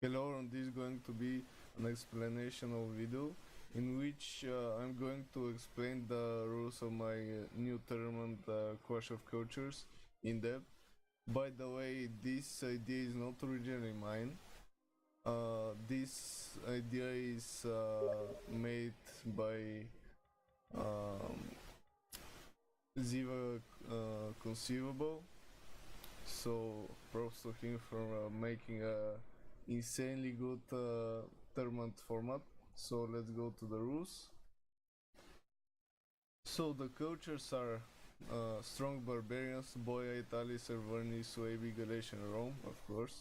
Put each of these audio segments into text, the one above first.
Hello, and this is going to be an explanational video in which I'm going to explain the rules of my new tournament, Clash of Cultures, in depth. By the way, this idea is not originally mine. This idea is made by um, Ziva Conceivable, so props to him for making a insanely good tournament format. So let's go to the rules. So the cultures are strong barbarians, Boya, Italy, Serverni, Suebi, Galatian, Rome, of course.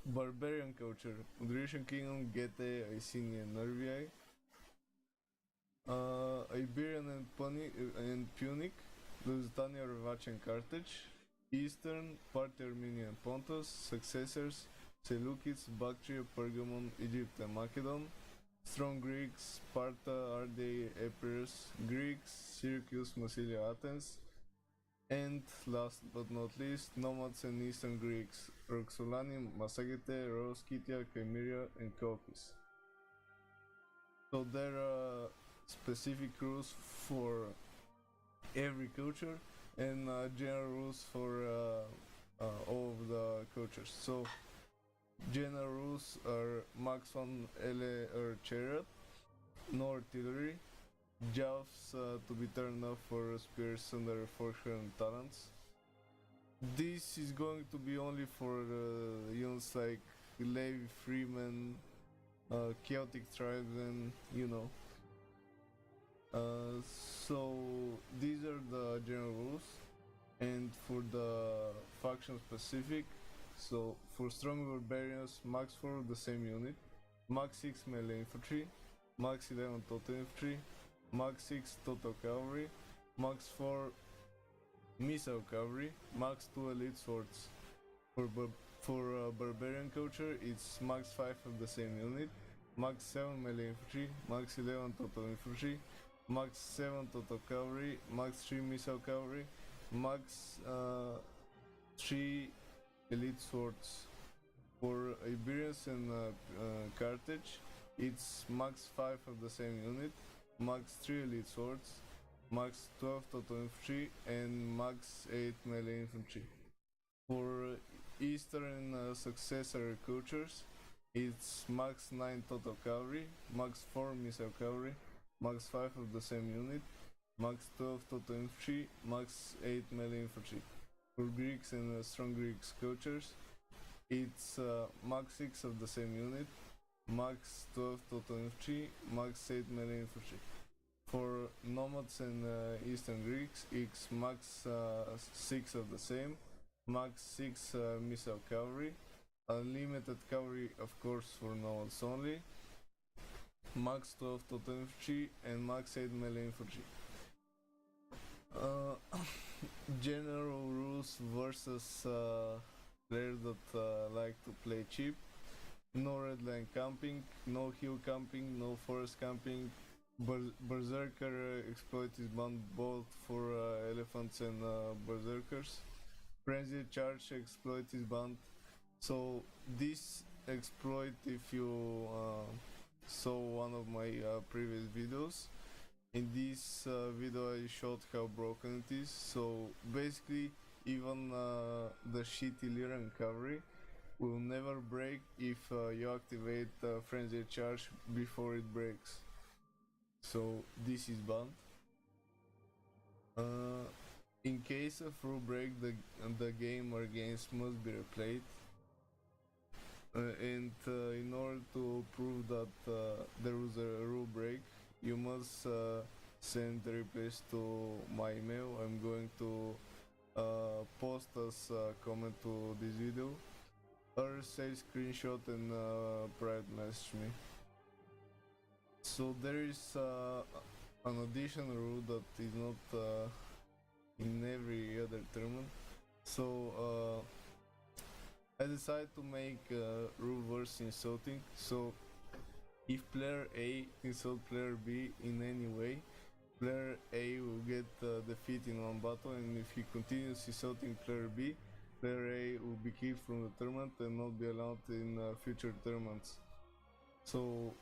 Barbarian culture, Grecian Kingdom, Getae, Icenian, Nervii, Iberian and Punic, Lusitania, Revacha, and Carthage. Eastern, Party, Armenia, and Pontus. Successors, Seleucids, Bactria, Pergamon, Egypt, and Macedon. Strong Greeks, Sparta, Ardea, Epirus, Greeks, Syracuse, Massilia, Athens. And last but not least, nomads and Eastern Greeks, Roxolani, Massagete, Rhodes, Scythia, Chimera, and Colchis. So there are specific rules for every culture and general rules for all of the cultures. So general rules are max 1 ele or chariot, no artillery, jaws to be turned off for spears under 400 talents. This is going to be only for units like Levi, Freeman, Chaotic Tribes, and you know. So these are the general rules, and for the faction specific, so for strong barbarians, max 4 of the same unit, max 6 melee infantry, max 11 total infantry, max 6 total cavalry, max 4 missile cavalry, max 2 elite swords. For barbarian culture, it's max 5 of the same unit, max 7 melee infantry, max 11 total infantry, max 7 total cavalry, max 3 missile cavalry, max 3 elite swords. For Iberians and Carthage, it's max 5 of the same unit, max 3 elite swords, max 12 total infantry, and max 8 melee infantry. For Eastern successor cultures, it's max 9 total cavalry, max 4 missile cavalry, max 5 of the same unit, max 12 total infantry, max 8 melee infantry. For Greeks and strong Greeks cultures, it's max 6 of the same unit, max 12 total infantry, max 8 melee infantry. For nomads and Eastern Greeks, it's max 6 of the same, max 6 missile cavalry, unlimited cavalry of course for nomads only, max 12 total infantry, and max 8 melee infantry. General rules versus players that like to play cheap. No red line camping, no hill camping, no forest camping. Berserker exploit is banned both for elephants and berserkers. Frenzy charge exploit is banned. So this exploit, if you saw one of my previous videos, in this video I showed how broken it is. So basically even the shitty Lyran cavalry will never break if you activate Frenzy charge before it breaks. So this is banned. In case of rule break, the game or games must be replayed. And in order to prove that there was a rule break, you must send the replays to my email. I'm going to post as a comment to this video, or say screenshot and private message me. So there is an additional rule that is not in every other tournament. So I decided to make rule versus insulting. So if player A insult player B in any way, player A will get defeat in one battle, and if he continues insulting player B, player A will be kicked from the tournament and not be allowed in future tournaments. So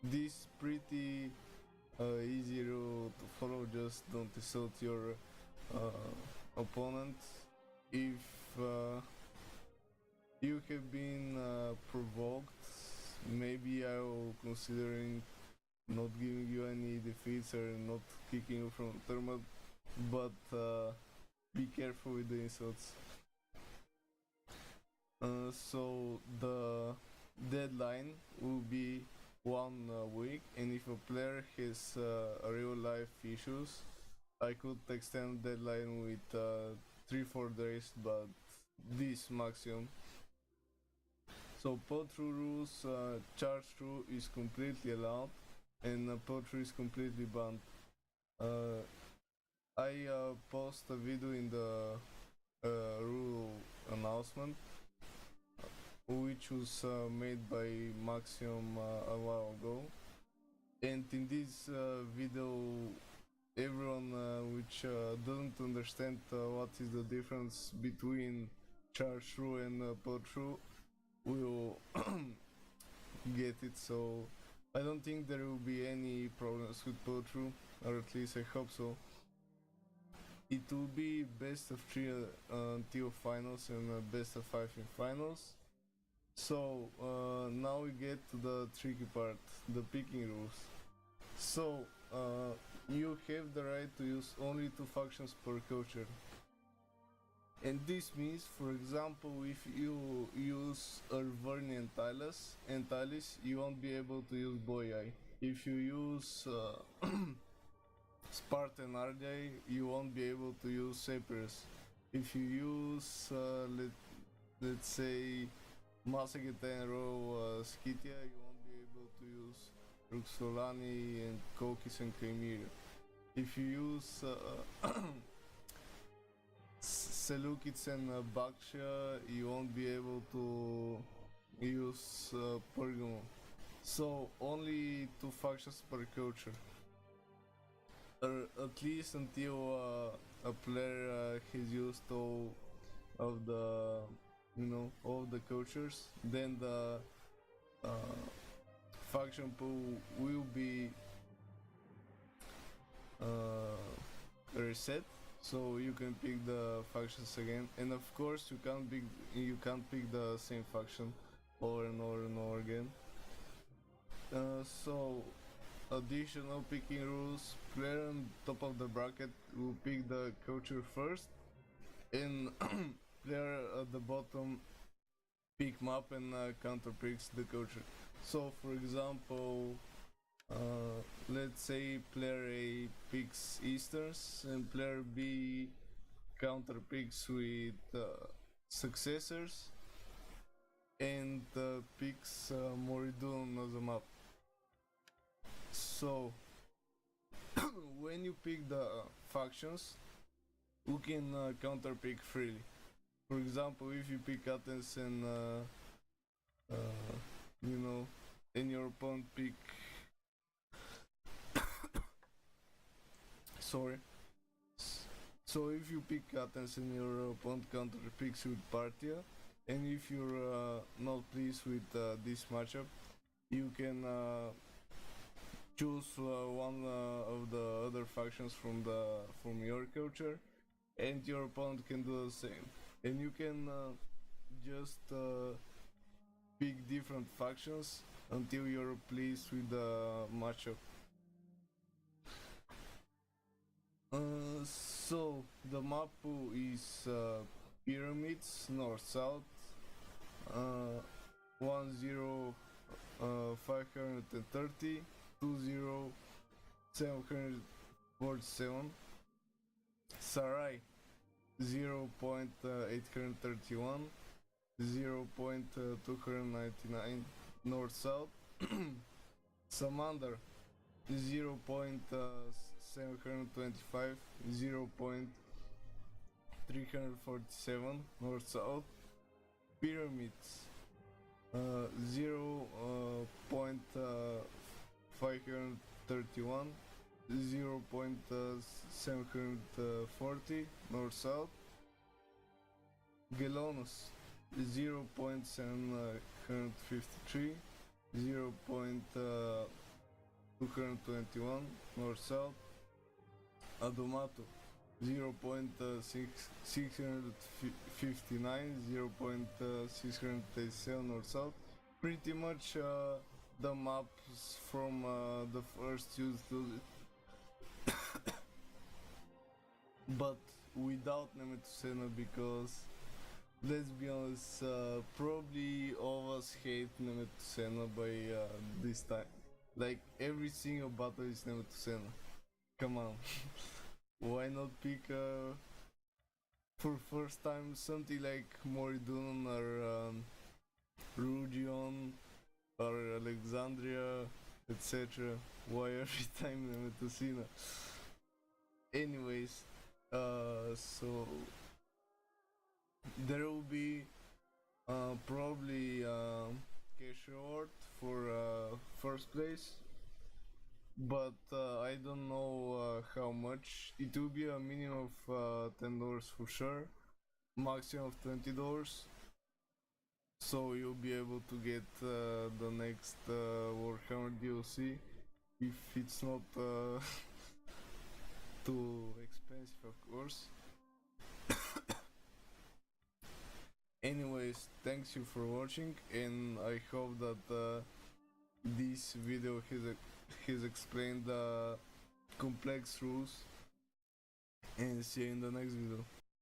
this pretty easy rule to follow. Just don't insult your opponent. If you have been provoked, maybe I will considering not giving you any defeats or not kicking you from the tournament, but be careful with the insults. So the deadline will be 1 week, and if a player has real life issues, I could extend deadline with 3-4 days, but this maximum. So pod through rules, charge through is completely allowed, and pod through is completely banned. I post a video in the rule announcement, which was made by Maximum a while ago, and in this video everyone which doesn't understand what is the difference between charge through and pod through will get it. So I don't think there will be any problems with pod through, or at least I hope so. It will be best of 3 until finals and best of 5 in finals. So now we get to the tricky part, the picking rules. So you have the right to use only 2 factions per culture. And this means, for example, if you use Arverni and Tylis, you won't be able to use Boyai. If you use Spartan RJ, you won't be able to use Sapers. If you use, let's say, Masageta and Ro Skytia, you won't be able to use Ruxolani and Kokis and Chimera. If you use Seleucids and Baksha, you won't be able to use Pergamon. So only 2 factions per culture. At least until a player has used all of the all the cultures, then the faction pool will be reset, so you can pick the factions again. And of course you can't pick the same faction over and over again. So additional picking rules: player on top of the bracket will pick the culture first, and player at the bottom pick map and counter picks the culture. So for example, let's say player A picks Easterns and player B counter picks with successors and picks Moridun as a map. So when you pick the factions, you can counter pick freely. For example, if you pick Athens and and your opponent pick sorry. So if you pick Athens and your opponent counter picks with Parthia, and if you're not pleased with this matchup, you can choose one of the other factions from your culture, and your opponent can do the same. And you can just pick different factions until you're pleased with the matchup. So the map pool is pyramids, north south, 10 530, 20 747, Sarai 0.831, 0.299 north south, Samander 0.725, 0.347 north south, Pyramids 0.531, 0.740 north south, Gelonos 0.753, 0.221 north south. Adomato 0.659, 0.637 north south. Pretty much the maps from the first use to it, but without Nemetusena, because let's be honest, probably all of us hate Nemetusena by this time. Like every single battle is Nemetusena. Come on. Why not pick for first time something like Moridun or Rugion or Alexandria, etc. Why every time Nemetusena? Anyways, so there will be probably cash reward for first place, but I don't know how much. It will be a minimum of $10 for sure, maximum of $20. So you'll be able to get the next Warhammer DLC if it's not too expensive, of course. Anyways, thanks you for watching, and I hope that this video has explained the complex rules, and see you in the next video.